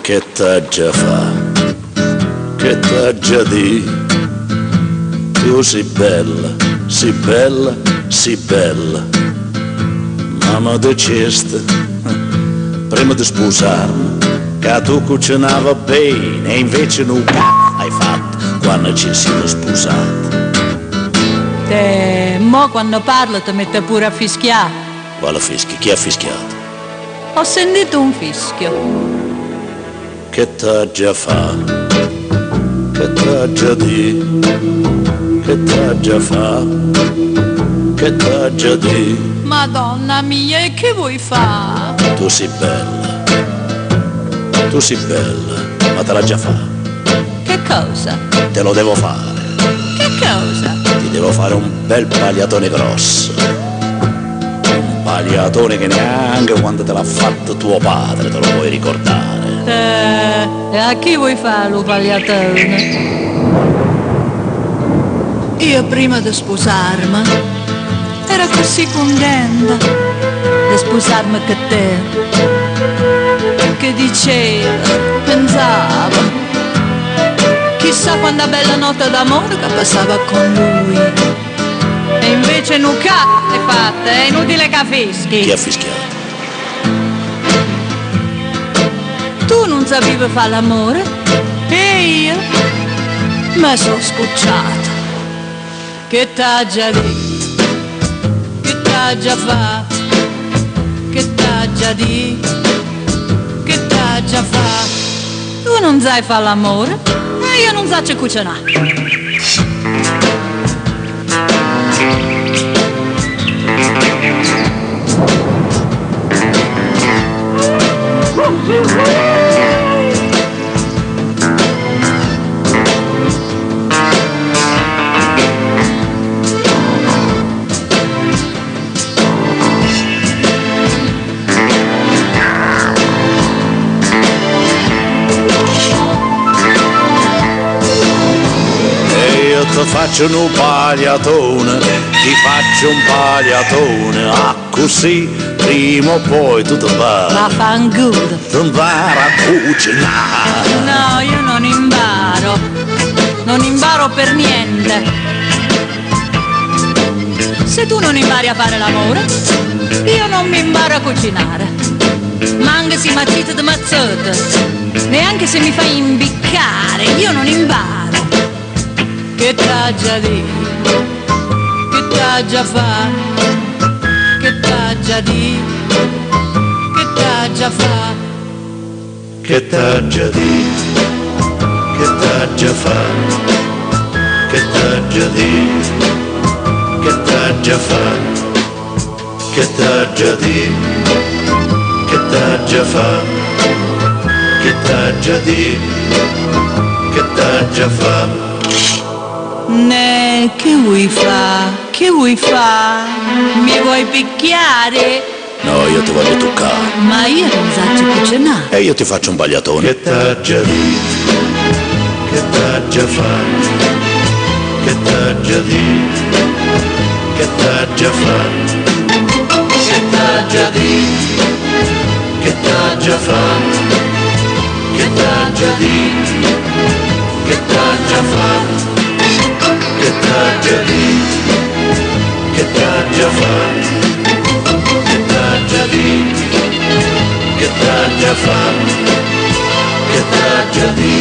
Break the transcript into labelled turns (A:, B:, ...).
A: Che t'ha già fa, che t'ha già di, tu sei bella, sei bella, sei bella. Mamma diceste, prima di sposarmi, che tu cucinava bene e invece non hai fatto quando ci siamo sposati.
B: Mo quando parlo ti mette pure a fischiare.
A: Quale fischio? Chi ha fischiato?
B: Ho sentito un fischio.
A: Che t'ha già fa, che t'ha già di, che t'ha già fa, che t'ha già di.
B: Madonna mia, e che vuoi fare?
A: Tu sei bella, ma te l'ha già fa.
B: Che cosa?
A: Te lo devo fare.
B: Che cosa?
A: Ti devo fare un bel pagliatone grosso. Un pagliatone che neanche quando te l'ha fatto tuo padre te lo puoi ricordare.
B: E a chi vuoi fare lo pagliatone? Io prima di sposarmi ero così contenta di sposarmi con te, che dicevo, pensavo, chissà quanta bella notte d'amore che passava con lui. E invece non cazzo hai fatto, è inutile che fischi.
A: Chi ha fischiato?
B: Tu non sapevi fare l'amore e io mi sono scocciata. Che t'ha già detto, che t'ha già fatto, che t'ha già detto, che t'ha già fatto. Tu non sai fare l'amore e io non so cucinare.
A: Ti faccio un pagliatone, ti faccio un pagliatone, ah così prima o poi tu ti impari.
B: Ma fanculo.
A: Ti impari a cucinare.
B: No, io non imparo per niente. Se tu non impari a fare l'amore, io non mi imparo a cucinare. Ma anche se mi accetta di mazzette, neanche se mi fai imbiccare, io non imparo. Che t'ha già detto, che t'ha già fatto, che t'ha già detto, che t'ha già fatto.
A: Che t'ha già detto, che t'ha già fatto, che t'ha già detto, che t'ha già fatto, che t'ha già detto, che t'ha già fatto, che t'ha già detto, che t'ha già fatto.
B: Ne, che vuoi fa? Che vuoi fa? Mi vuoi picchiare?
A: No, io ti voglio toccare.
B: Ma io non so cucinare.
A: E io ti faccio un pagliatone. Che t'ha già detto, che t'ha già fatto, che t'ha già detto, che t'ha già fatto, che t'ha già detto, che t'ha già fatto, che t'ha già detto, che t'ha già fatto, che t'ha già detto, che t'ha già fatto, che t'ha già detto, che t'ha già fatto, che t'ha già detto.